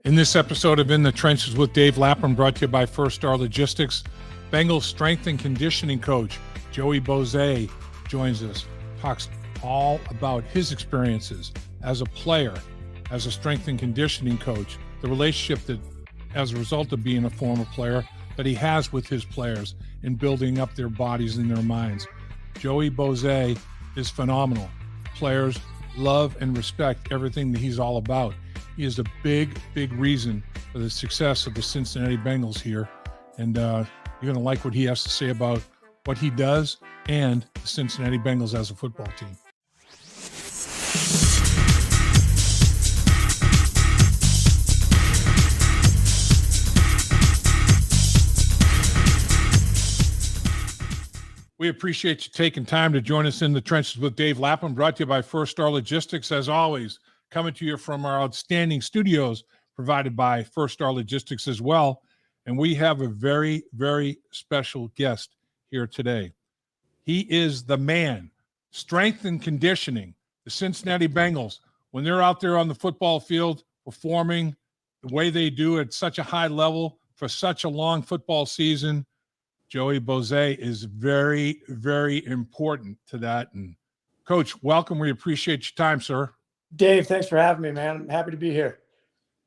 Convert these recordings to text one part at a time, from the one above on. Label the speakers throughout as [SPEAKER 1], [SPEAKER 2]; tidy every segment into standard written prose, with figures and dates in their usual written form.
[SPEAKER 1] In this episode of In the Trenches with Dave Lapham, brought to you by First Star Logistics, Bengals strength and conditioning coach Joe Boese joins us, talks all about his experiences as a player, as a strength and conditioning coach, the relationship that, as a result of being a former player, that he has with his players in building up their bodies and their minds. Joe Boese is phenomenal. Players love and respect everything that he's all about. He is a big, big reason for the success of the Cincinnati Bengals here. And you're going to like what he has to say about what he does and the Cincinnati Bengals as a football team. We appreciate you taking time to join us in the Trenches with Dave Lapham, brought to you by First Star Logistics. As always, coming to you from our outstanding studios provided by First Star Logistics as well. And we have a very, very special guest here today. He is the man, strength and conditioning, the Cincinnati Bengals. When they're out there on the football field performing the way they do at such a high level for such a long football season, Joe Boese is very, very important to that. And Coach, welcome. We appreciate your time, sir.
[SPEAKER 2] Dave, thanks for having me, man. I'm happy to be here.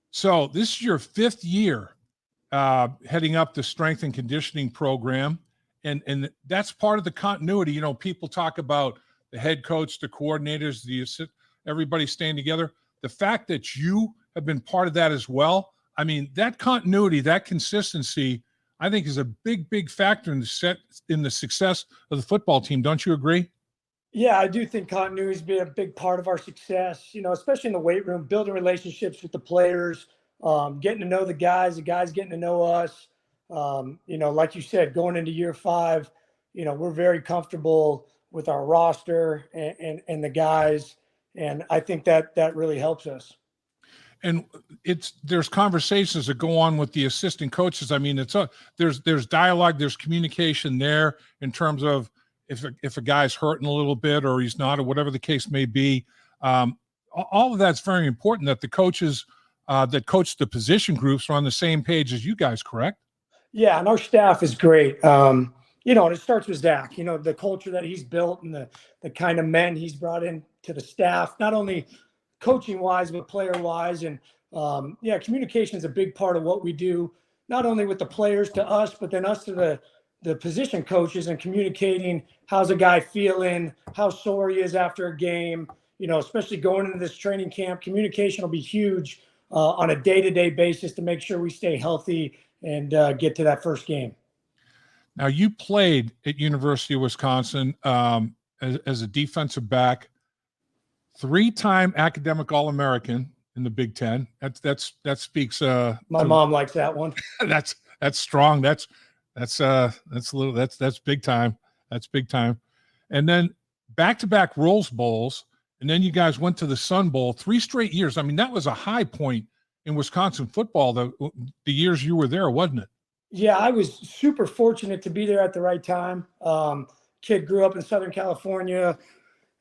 [SPEAKER 1] So this is your fifth year heading up the strength and conditioning program. And that's part of the continuity. You know, people talk about the head coach, the coordinators, everybody staying together. The fact that you have been part of that as well, I mean, that continuity, that consistency, I think is a big, big factor in the success of the football team. Don't you agree?
[SPEAKER 2] Yeah, I do think continuity has been a big part of our success, you know, especially in the weight room, building relationships with the players, getting to know the guys getting to know us. You know, like you said, going into year 5, you know, we're very comfortable with our roster and the guys. And I think that really helps us.
[SPEAKER 1] And there's conversations that go on with the assistant coaches. I mean, there's dialogue, there's communication there in terms of if a guy's hurting a little bit or he's not, or whatever the case may be. All of that's very important, that the coaches that coach the position groups are on the same page as you guys, correct?
[SPEAKER 2] Yeah, and our staff is great. You know, and it starts with Zac, you know, the culture that he's built and the kind of men he's brought in to the staff, not only coaching wise, but player wise. And yeah, communication is a big part of what we do, not only with the players to us, but then us to the position coaches, and communicating how's a guy feeling, how sore he is after a game, you know, especially going into this training camp. Communication will be huge on a day-to-day basis to make sure we stay healthy and get to that first game.
[SPEAKER 1] Now, you played at University of Wisconsin as a defensive back, 3-time academic All-American in the Big Ten. That speaks. My
[SPEAKER 2] mom likes that one.
[SPEAKER 1] That's strong. That's big time. That's big time. And then back-to-back Rose Bowls, and then you guys went to the Sun Bowl 3 straight years. I mean, that was a high point in Wisconsin football the years you were there, wasn't it?
[SPEAKER 2] Yeah, I was super fortunate to be there at the right time. Kid grew up in Southern California,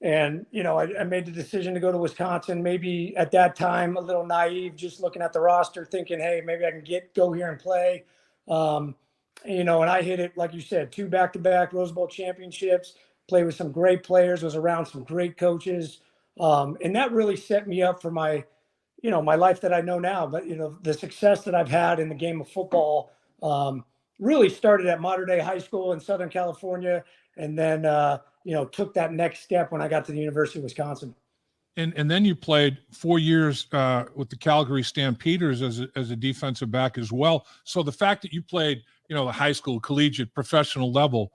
[SPEAKER 2] and, you know, I made the decision to go to Wisconsin, maybe at that time a little naive, just looking at the roster, thinking, hey, maybe I can go here and play. You know, and I hit it, like you said, 2 back-to-back Rose Bowl championships, played with some great players, was around some great coaches. And that really set me up for my life that I know now. But, you know, the success that I've had in the game of football really started at Mater Dei High School in Southern California, and then, you know, took that next step when I got to the University of Wisconsin.
[SPEAKER 1] And then you played 4 years with the Calgary Stampeders as a defensive back as well. So the fact that you played, you know, the high school, collegiate, professional level,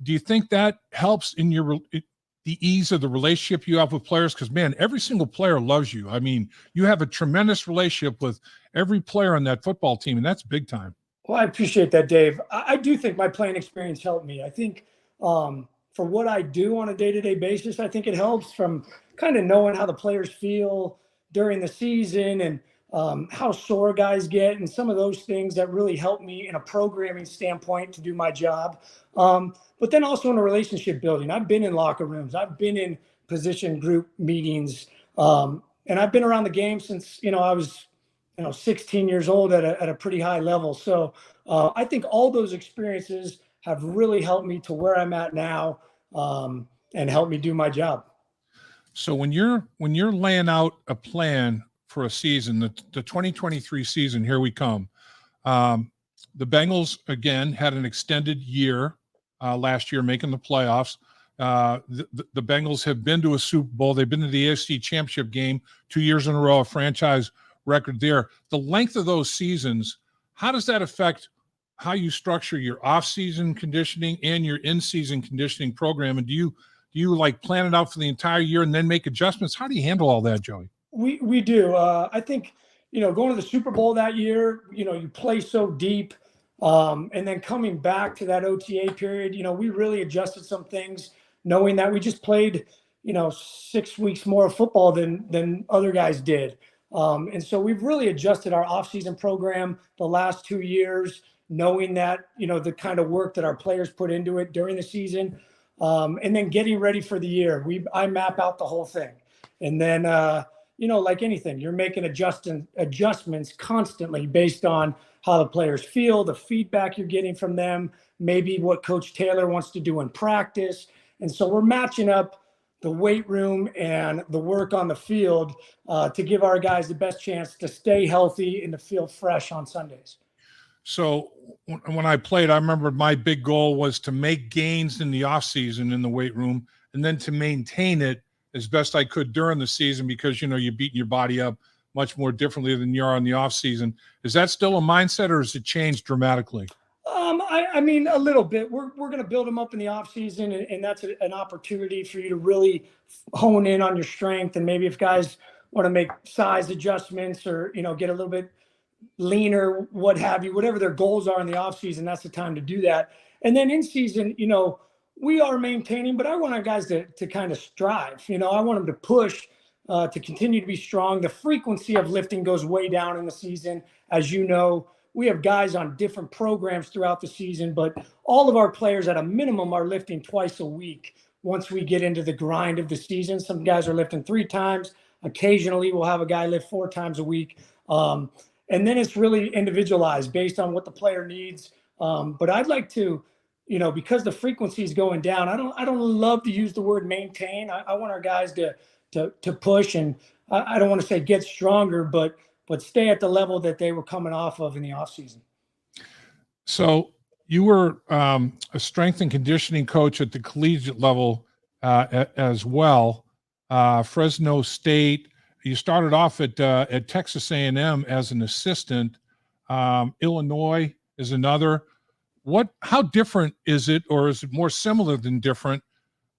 [SPEAKER 1] do you think that helps in the ease of the relationship you have with players? Because, man, every single player loves you. I mean, you have a tremendous relationship with every player on that football team, and that's big time.
[SPEAKER 2] Well, I appreciate that, Dave. I do think my playing experience helped me. I think for what I do on a day-to-day basis, I think it helps from kind of knowing how the players feel during the season and how sore guys get, and some of those things that really help me in a programming standpoint to do my job. But then also in a relationship building. I've been in locker rooms. I've been in position group meetings. And I've been around the game since, you know, I was 16 years old at a pretty high level. So I think all those experiences have really helped me to where I'm at now, and helped me do my job.
[SPEAKER 1] So when you're laying out a plan for a season, the 2023 season, here we come. The Bengals again had an extended year last year, making the playoffs. The Bengals have been to a Super Bowl. They've been to the AFC Championship game 2 years in a row, a franchise record there. The length of those seasons, how does that affect how you structure your off-season conditioning and your in-season conditioning program? And do you like plan it out for the entire year and then make adjustments? How do you handle all that, Joey?
[SPEAKER 2] We do. I think, going to the Super Bowl that year, you play so deep, and then coming back to that OTA period, we really adjusted some things, knowing that we just played, 6 weeks more of football than other guys did. And so we've really adjusted our off-season program the last 2 years, knowing that, the kind of work that our players put into it during the season, and then getting ready for the year. I map out the whole thing. And then, like anything, you're making adjustments constantly based on how the players feel, the feedback you're getting from them, maybe what Coach Taylor wants to do in practice. And so we're matching up the weight room and the work on the field to give our guys the best chance to stay healthy and to feel fresh on Sundays.
[SPEAKER 1] So when I played, I remember my big goal was to make gains in the off season in the weight room and then to maintain it as best I could during the season, because, you're beating your body up much more differently than you are in the off season. Is that still a mindset, or has it changed dramatically?
[SPEAKER 2] I mean, a little bit. We're going to build them up in the off season, and that's an opportunity for you to really hone in on your strength. And maybe if guys want to make size adjustments or, get a little bit leaner, what have you, whatever their goals are in the off season, that's the time to do that. And then in season, we are maintaining, but I want our guys to kind of strive. I want them to push to continue to be strong. The frequency of lifting goes way down in the season. As you know, we have guys on different programs throughout the season, but all of our players at a minimum are lifting twice a week. Once we get into the grind of the season, some guys are lifting 3 times. Occasionally we'll have a guy lift 4 times a week. And then it's really individualized based on what the player needs. But I'd like to, because the frequency is going down, I don't love to use the word maintain. I want our guys to push, and I don't want to say get stronger, but stay at the level that they were coming off of in the offseason.
[SPEAKER 1] So you were a strength and conditioning coach at the collegiate level as well. Fresno State. You started off at Texas A&M as an assistant. Illinois is another. How different is it, or is it more similar than different,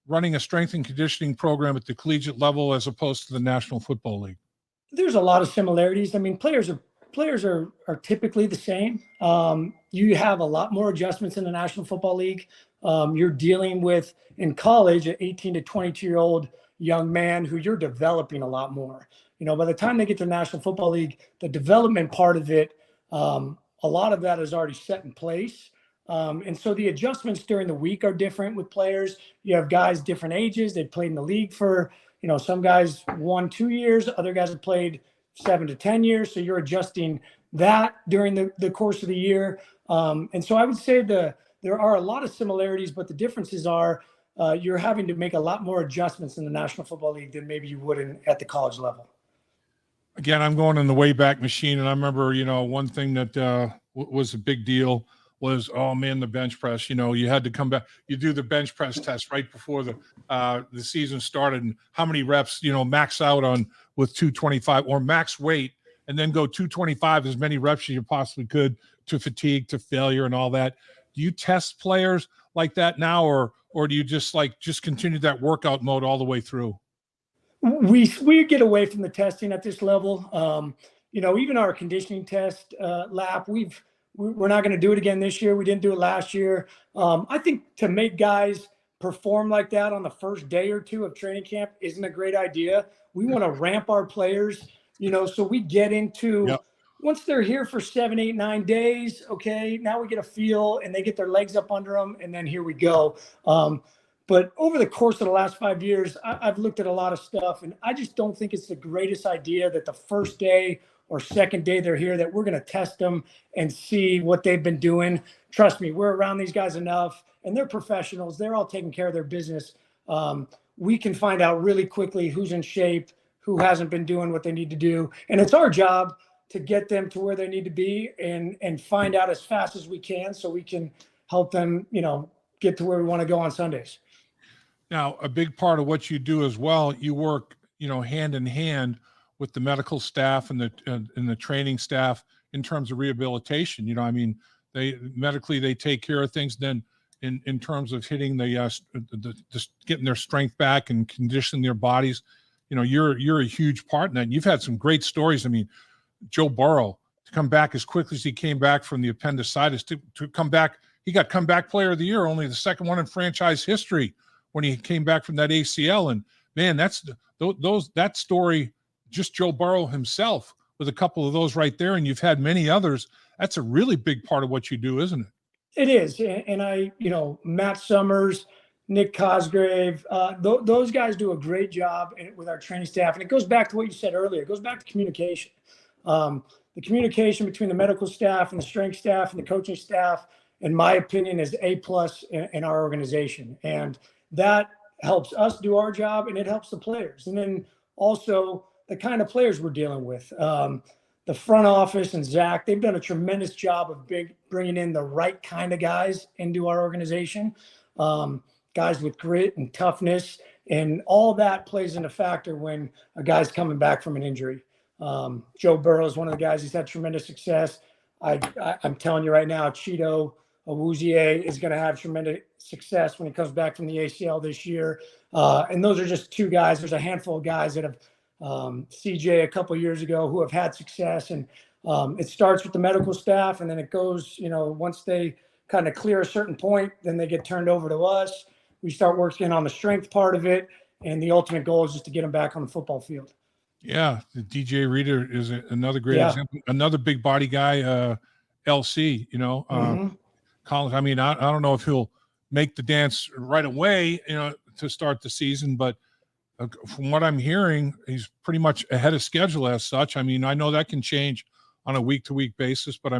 [SPEAKER 1] running a strength and conditioning program at the collegiate level as opposed to the National Football League?
[SPEAKER 2] There's a lot of similarities. I mean, players are typically the same. You have a lot more adjustments in the National Football League. You're dealing with, in college, an 18 to 22-year-old young man who you're developing a lot more. By the time they get to the National Football League, the development part of it, a lot of that is already set in place. And so the adjustments during the week are different with players. You have guys different ages. They've played in the league for, some guys 1-2 years, other guys have played 7 to 10 years. So you're adjusting that during the course of the year. And so I would say there are a lot of similarities, but the differences are you're having to make a lot more adjustments in the National Football League than maybe you would at the college level.
[SPEAKER 1] Again, I'm going in the Wayback Machine, and I remember, one thing that was a big deal was, oh man, the bench press. You had to come back. You do the bench press test right before the season started, and how many reps, max out on with 225 or max weight, and then go 225 as many reps as you possibly could to fatigue, to failure, and all that. Do you test players like that now, or do you just continue that workout mode all the way through?
[SPEAKER 2] We get away from the testing at this level. Even our conditioning test lap, we're not going to do it again this year. We didn't do it last year. I think to make guys perform like that on the first day or two of training camp isn't a great idea. We want to ramp our players, so we get into once they're here for 7, 8, 9 days. Okay, now we get a feel and they get their legs up under them, and then here we go. But over the course of the last 5 years, I've looked at a lot of stuff, and I just don't think it's the greatest idea that the first day or second day they're here that we're going to test them and see what they've been doing. Trust me, we're around these guys enough, and they're professionals. They're all taking care of their business. We can find out really quickly who's in shape, who hasn't been doing what they need to do. And it's our job to get them to where they need to be and find out as fast as we can so we can help them, get to where we want to go on Sundays.
[SPEAKER 1] Now, a big part of what you do as well, you work, hand in hand with the medical staff and the training staff in terms of rehabilitation. They take care of things. Then in terms of hitting the getting their strength back and conditioning their bodies, you're a huge part in that. And you've had some great stories. Joe Burrow, to come back as quickly as he came back from the appendicitis, to come back, he got comeback player of the year, only the second one in franchise history when he came back from that ACL. And man, that story, just Joe Burrow himself with a couple of those right there. And you've had many others. That's a really big part of what you do, isn't it?
[SPEAKER 2] It is. And Matt Summers, Nick Cosgrave, those guys do a great job with our training staff. And it goes back to what you said earlier. It goes back to communication. The communication between the medical staff and the strength staff and the coaching staff, in my opinion, is A+ in our organization. And that helps us do our job, and it helps the players. And then also the kind of players we're dealing with. The front office and Zac, they've done a tremendous job of bringing in the right kind of guys into our organization, guys with grit and toughness, and all that plays in a factor when a guy's coming back from an injury. Joe Burrows is one of the guys who's had tremendous success. I'm telling you right now, Cheeto Awuzie is going to have tremendous success when he comes back from the ACL this year. And those are just two guys. There's a handful of guys that have CJ a couple of years ago who have had success. And it starts with the medical staff, and then it goes, once they kind of clear a certain point, then they get turned over to us. We start working on the strength part of it. And the ultimate goal is just to get them back on the football field.
[SPEAKER 1] Yeah, the DJ Reader is another great example. Another big body guy, LC. Collins. I don't know if he'll make the dance right away, to start the season, but from what I'm hearing, he's pretty much ahead of schedule as such. I know that can change on a week-to-week basis, but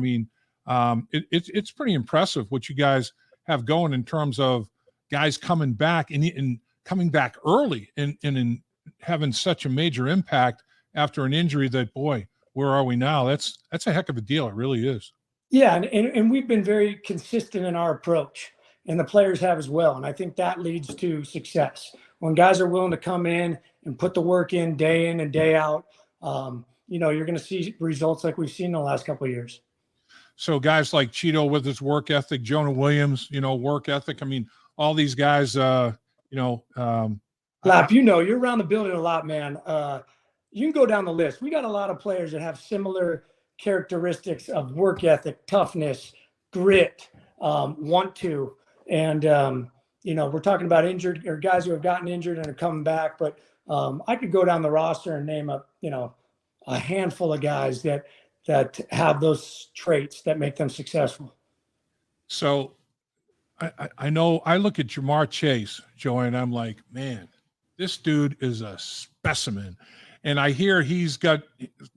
[SPEAKER 1] it's pretty impressive what you guys have going in terms of guys coming back and coming back early and in having such a major impact after an injury that, boy, where are we now? That's a heck of a deal. It really is.
[SPEAKER 2] Yeah. And we've been very consistent in our approach, and the players have as well. And I think that leads to success. When guys are willing to come in and put the work in and day out, you're going to see results like we've seen in the last couple of years. So
[SPEAKER 1] guys like Cheeto with his work ethic, Jonah Williams, work ethic. All these guys, Lap,
[SPEAKER 2] you're around the building a lot, man. You can go down the list. We got a lot of players that have similar characteristics of work ethic, toughness, grit, want to. And, we're talking about injured or guys who have gotten injured and are coming back. But I could go down the roster and name a handful of guys that have those traits that make them successful.
[SPEAKER 1] So I know I look at Jamar Chase, Joey, and I'm like, man, this dude is a specimen. And I hear he's got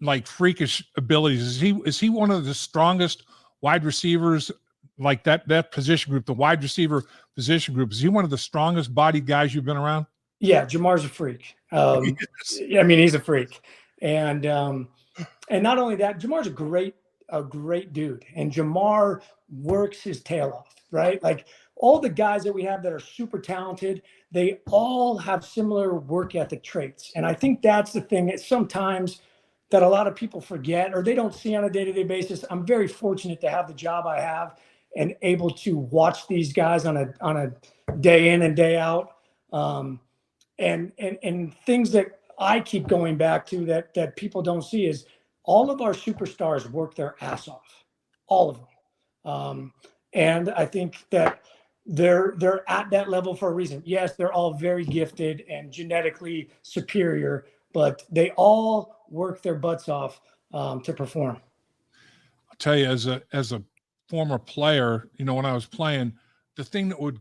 [SPEAKER 1] like freakish abilities. Is he one of the strongest wide receivers, like that position group, the wide receiver position group? Is he one of the strongest bodied guys you've been around?
[SPEAKER 2] Yeah, Jamar's a freak. He's a freak. And not only that, Jamar's a great dude. And Jamar works his tail off, right? Like all the guys that we have that are super talented, they all have similar work ethic traits. And I think that's the thing that sometimes that a lot of people forget or they don't see on a day-to-day basis. I'm very fortunate to have the job I have and able to watch these guys on a day in and day out. And things that I keep going back to that people don't see is all of our superstars work their ass off, all of them. And I think that they're at that level for a reason. Yes, they're all very gifted and genetically superior, but they all work their butts off to perform.
[SPEAKER 1] I'll tell you, as a former player, when I was playing, the thing that would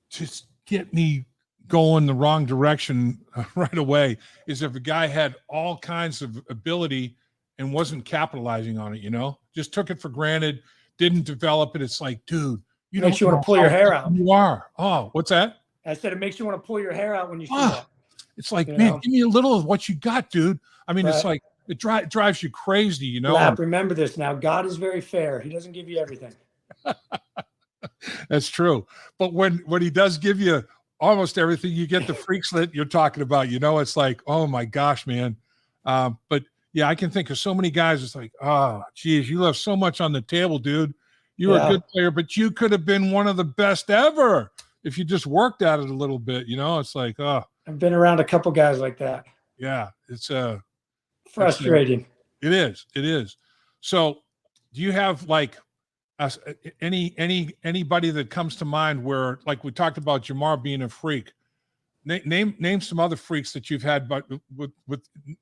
[SPEAKER 1] just get me going the wrong direction right away is if a guy had all kinds of ability and wasn't capitalizing on it, just took it for granted, didn't develop it. It's like, dude, you
[SPEAKER 2] Makes
[SPEAKER 1] don't
[SPEAKER 2] you want
[SPEAKER 1] know
[SPEAKER 2] to pull
[SPEAKER 1] how
[SPEAKER 2] your hair
[SPEAKER 1] good
[SPEAKER 2] out.
[SPEAKER 1] you are. Oh, what's that?
[SPEAKER 2] I said it makes you want to pull your hair out when you see that.
[SPEAKER 1] It's like, man, give me a little of what you got, dude. I mean, it's like it drives you crazy,
[SPEAKER 2] Lap, remember this now. God is very fair. He doesn't give you everything.
[SPEAKER 1] That's true. But when he does give you almost everything, you get the freaks that you're talking about. It's like, oh my gosh, man. But yeah, I can think of so many guys. It's like, oh, geez, you left so much on the table, dude. You were a good player, but you could have been one of the best ever if you just worked at it a little bit. It's like, oh.
[SPEAKER 2] I've been around a couple guys like that.
[SPEAKER 1] Yeah, it's
[SPEAKER 2] frustrating.
[SPEAKER 1] It is. So, do you have like anybody that comes to mind where, like we talked about Jamar being a freak? Name some other freaks that you've had, but with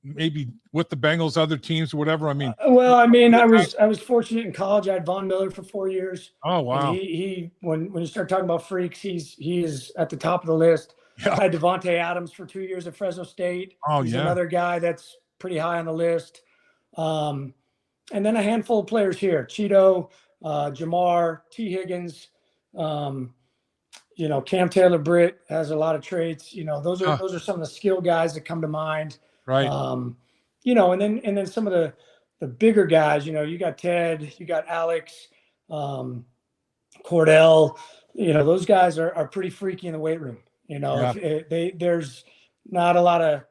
[SPEAKER 1] maybe with the Bengals, other teams, or whatever. I mean,
[SPEAKER 2] I was fortunate in college. I had Von Miller for 4 years.
[SPEAKER 1] Oh wow!
[SPEAKER 2] And he when you start talking about freaks, he is at the top of the list. Yeah. I had Devontae Adams for 2 years at Fresno State. He's another guy that's pretty high on the list. And then a handful of players here: Cheeto, Jamar, T. Higgins. Cam Taylor Britt has a lot of traits. Those are some of the skill guys that come to mind.
[SPEAKER 1] Right.
[SPEAKER 2] And then some of the bigger guys, you got Ted, you got Alex, Cordell, those guys are pretty freaky in the weight room. There's not a lot of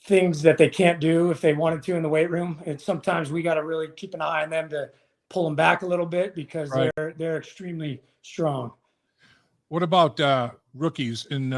[SPEAKER 2] things that they can't do if they wanted to in the weight room. And sometimes we got to really keep an eye on them to pull them back a little bit because they're extremely strong.
[SPEAKER 1] What about rookies in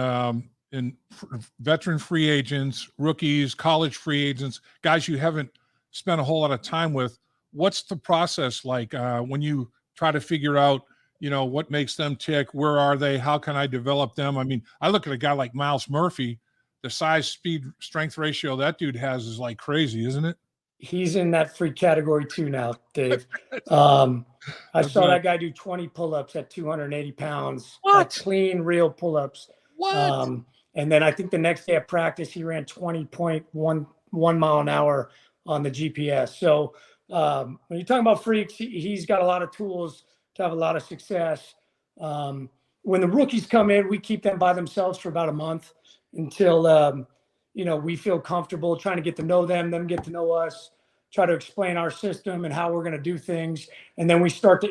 [SPEAKER 1] veteran free agents, rookies, college free agents, guys you haven't spent a whole lot of time with? What's the process like when you try to figure out, what makes them tick? Where are they? How can I develop them? I mean, I look at a guy like Miles Murphy, the size, speed, strength ratio that dude has is like crazy, isn't it?
[SPEAKER 2] He's in that freak category too now, Dave. I saw that guy do 20 pull-ups at 280 pounds.
[SPEAKER 1] What?
[SPEAKER 2] Like clean, real pull-ups.
[SPEAKER 1] What?
[SPEAKER 2] And then I think the next day at practice, he ran 20.1 mile an hour on the GPS. So when you're talking about freaks, he's got a lot of tools to have a lot of success. When the rookies come in, we keep them by themselves for about a month until we feel comfortable trying to get to know them get to know us, try to explain our system and how we're going to do things. And then we start to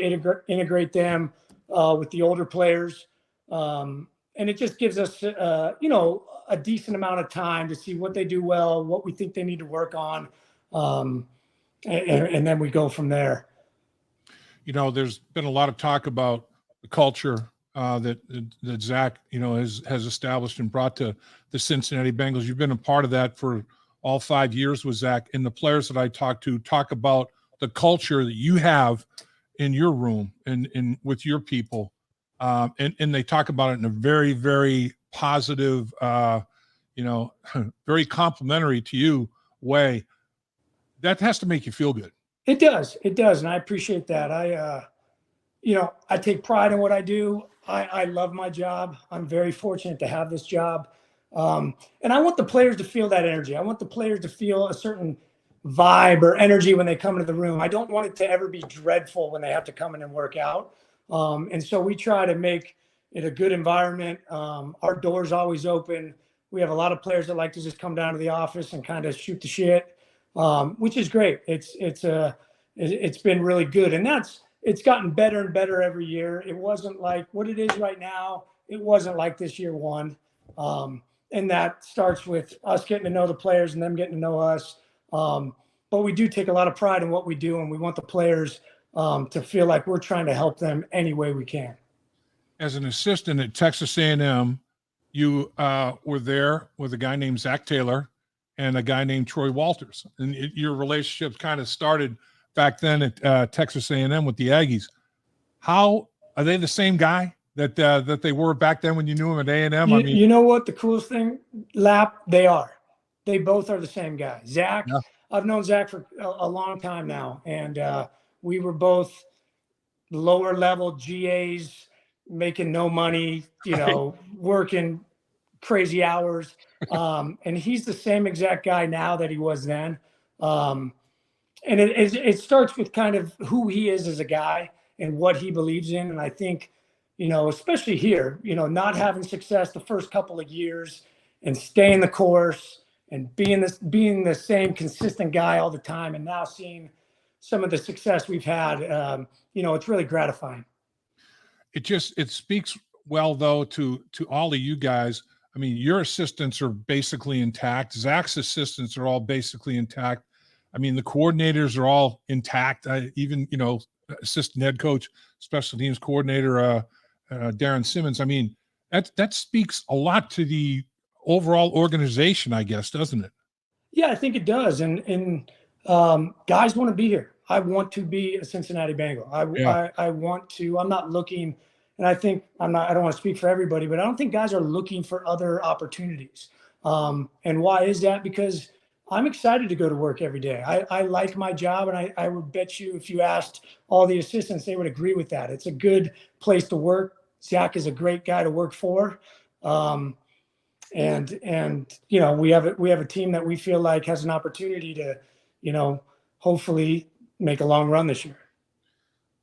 [SPEAKER 2] integrate them with the older players. And it just gives us, a decent amount of time to see what they do well, what we think they need to work on. And then we go from there.
[SPEAKER 1] There's been a lot of talk about the culture that Zac, has established and brought to the Cincinnati Bengals. You've been a part of that for all 5 years with Zac, and the players that I talk about the culture that you have in your room and with your people. And they talk about it in a very, very positive, very complimentary to you way. That has to make you feel good.
[SPEAKER 2] It does. And I appreciate that. I take pride in what I do. I love my job. I'm very fortunate to have this job. And I want the players to feel that energy. I want the players to feel a certain vibe or energy when they come into the room. I don't want it to ever be dreadful when they have to come in and work out. And so we try to make it a good environment. Our door's always open. We have a lot of players that like to just come down to the office and kind of shoot the shit, which is great. It's been really good. And it's gotten better and better every year. It wasn't like what it is right now. It wasn't like this year one. And that starts with us getting to know the players and them getting to know us. But we do take a lot of pride in what we do, and we want the players to feel like we're trying to help them any way we can.
[SPEAKER 1] As an assistant at Texas A&M, you were there with a guy named Zac Taylor and a guy named Troy Walters. And your relationship kind of started back then at Texas A&M with the Aggies. How are they the same guy that they were back then when you knew him at A&M?
[SPEAKER 2] You know what? The coolest thing, Lap, they are. They both are the same guy. Zac, yeah. I've known Zac for a long time now, and we were both lower level GAs, making no money, working crazy hours. And he's the same exact guy now that he was then. And it starts with kind of who he is as a guy and what he believes in. And I think, especially here, not having success the first couple of years and staying the course and being the same consistent guy all the time, and now seeing some of the success we've had, it's really gratifying.
[SPEAKER 1] It speaks well, though, to all of you guys. I mean, your assistants are basically intact. Zac's assistants are all basically intact. I mean, the coordinators are all intact. Even, assistant head coach, special teams coordinator, Darren Simmons. I mean, that speaks a lot to the overall organization, I guess, doesn't it?
[SPEAKER 2] Yeah, I think it does. And guys want to be here. I want to be a Cincinnati Bengal. I want to. I'm not looking, and I think I don't want to speak for everybody, but I don't think guys are looking for other opportunities. And why is that? Because I'm excited to go to work every day. I like my job, and I would bet you if you asked all the assistants, they would agree with that. It's a good place to work. Zac is a great guy to work for. And we have a team that we feel like has an opportunity to, hopefully make a long run this year.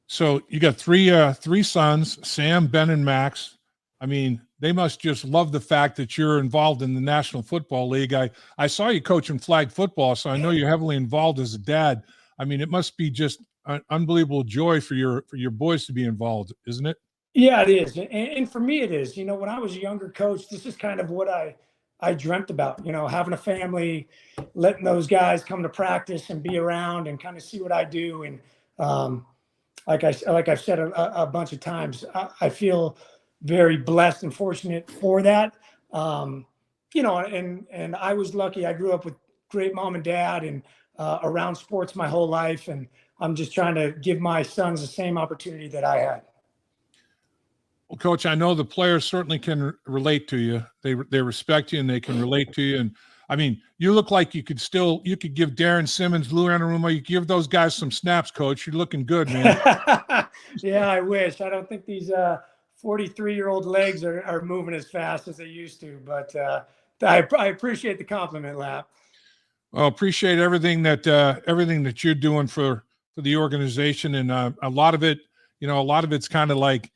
[SPEAKER 1] So you got three sons, Sam, Ben, and Max. I mean, they must just love the fact that you're involved in the National Football League. I saw you coaching flag football, so I know you're heavily involved as a dad. I mean, it must be just an unbelievable joy for your boys to be involved, isn't it?
[SPEAKER 2] Yeah, it is. And for me, it is. When I was a younger coach, this is kind of what I dreamt about, having a family, letting those guys come to practice and be around and kind of see what I do. And like I've said a bunch of times, I feel very blessed and fortunate for that. And I was lucky. I grew up with great mom and dad and around sports my whole life. And I'm just trying to give my sons the same opportunity that I had.
[SPEAKER 1] Well, Coach, I know the players certainly can relate to you. They respect you and they can relate to you. And I mean, you look like you could give Darren Simmons, Lou Anarumo, you give those guys some snaps, Coach. You're looking good, man.
[SPEAKER 2] Yeah, I wish. I don't think these 43-year-old legs are moving as fast as they used to. But I appreciate the compliment, Lap.
[SPEAKER 1] Well, appreciate everything that you're doing for the organization, and a lot of it's kind of like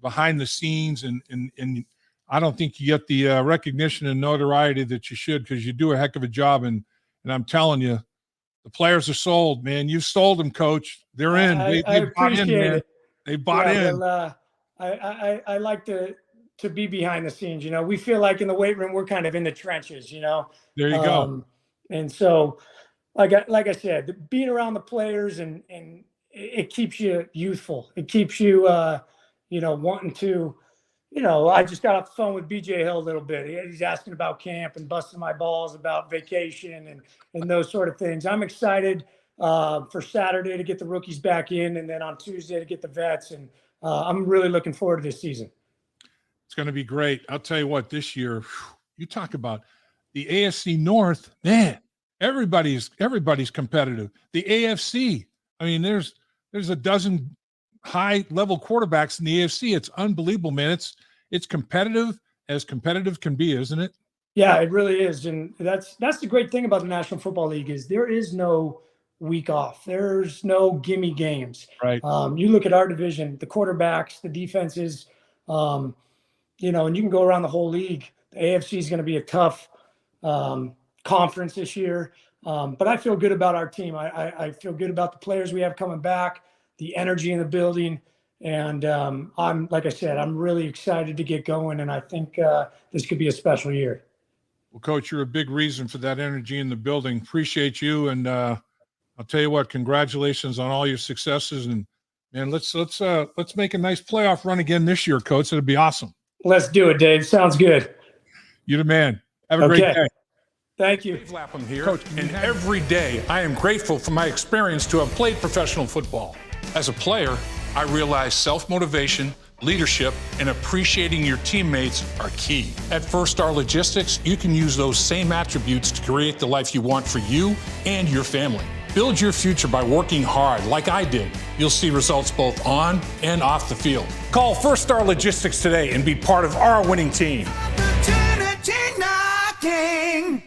[SPEAKER 1] behind the scenes, and I don't think you get the recognition and notoriety that you should, because you do a heck of a job. And I'm telling you, the players are sold, man. You sold them, Coach. They're in. They bought in, man. They bought in.
[SPEAKER 2] Well, I like to be behind the scenes. We feel like in the weight room, we're kind of in the trenches, There
[SPEAKER 1] you go.
[SPEAKER 2] And so, like I said, being around the players and it keeps you youthful. It keeps you, wanting to, I just got off the phone with BJ Hill a little bit. He's asking about camp and busting my balls about vacation and those sort of things. I'm excited for Saturday to get the rookies back in, and then on Tuesday to get the vets. And I'm really looking forward to this season.
[SPEAKER 1] It's going to be great. I'll tell you what, this year, you talk about the AFC North, man, everybody's competitive. The AFC, I mean, there's a dozen high-level quarterbacks in the AFC. It's unbelievable, man. It's competitive as competitive can be, isn't it?
[SPEAKER 2] Yeah, it really is. And that's the great thing about the National Football League is there is no week off. There's no gimme games.
[SPEAKER 1] Right.
[SPEAKER 2] You look at our division, the quarterbacks, the defenses, and you can go around the whole league. The AFC is going to be a tough conference this year. But I feel good about our team. I feel good about the players we have coming back, the energy in the building. And like I said, I'm really excited to get going. And I think this could be a special year.
[SPEAKER 1] Well, Coach, you're a big reason for that energy in the building. Appreciate you. And I'll tell you what, congratulations on all your successes. And man, let's make a nice playoff run again this year, Coach. It'd be awesome.
[SPEAKER 2] Let's do it, Dave. Sounds good.
[SPEAKER 1] You're the man. Have a great day.
[SPEAKER 2] Thank you.
[SPEAKER 3] Dave Lapham here, Coach, and every day I am grateful for my experience to have played professional football. As a player, I realized self-motivation, leadership, and appreciating your teammates are key. At First Star Logistics, you can use those same attributes to create the life you want for you and your family. Build your future by working hard like I did. You'll see results both on and off the field. Call First Star Logistics today and be part of our winning team.
[SPEAKER 4] Opportunity knocking.